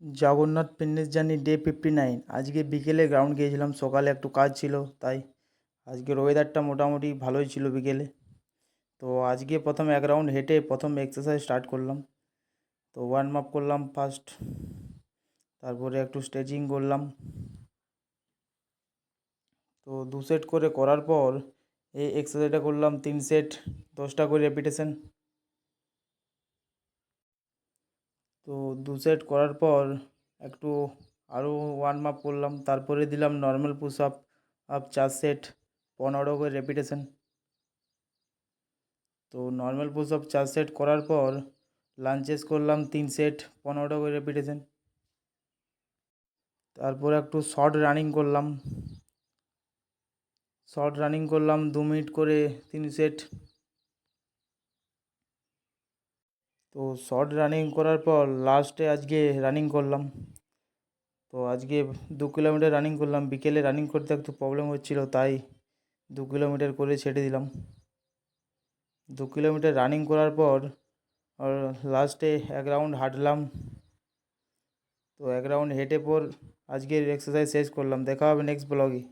Jagannath fitness journey day 59। আজকে বিকেলে ground গিয়েছিলাম, সকালে একটু কাজ ছিল তাই। আজকের ওয়েদারটা মোটামুটি ভালোই ছিল বিকেলে। তো আজকে প্রথম এক রাউন্ড হেঁটে প্রথম এক্সারসাইজ স্টার্ট করলাম। তো ওয়ার্ম আপ করলাম ফার্স্ট, তারপরে একটু স্ট্রেচিং করলাম। তো 2 সেট করে করার পর এই এক্সারসাইজটা করলাম 3 সেট, 10টা করে রেপিটেশন। তো 2 সেট করার পর একটু আরও ওয়ার্ম আপ করলাম, তারপরে দিলাম নর্মাল পুশ আপ 4 সেট, 15 করে রেপিটেশন। তো নর্মাল পুশ আপ 4 সেট করার পর লাঞ্চেস করলাম 3 সেট, 15 করে রেপিটেশন। তারপর একটু শর্ট রানিং করলাম 2 মিনিট করে 3 সেট। তো শর্ট রানিং করার পর লাস্টে আজকে রানিং করলাম। তো আজকে 2 কিলোমিটার রানিং করলাম। বিকেলে রানিং করতে একটু প্রবলেম হচ্ছিল তাই 2 কিলোমিটার করে ছেড়ে দিলাম। 2 কিলোমিটার রানিং করার পর লাস্টে এক রাউন্ড হাঁটলাম। তো এক রাউন্ড হেঁটে পর আজকের এক্সারসাইজ শেষ করলাম। দেখা হবে নেক্সট ব্লগে।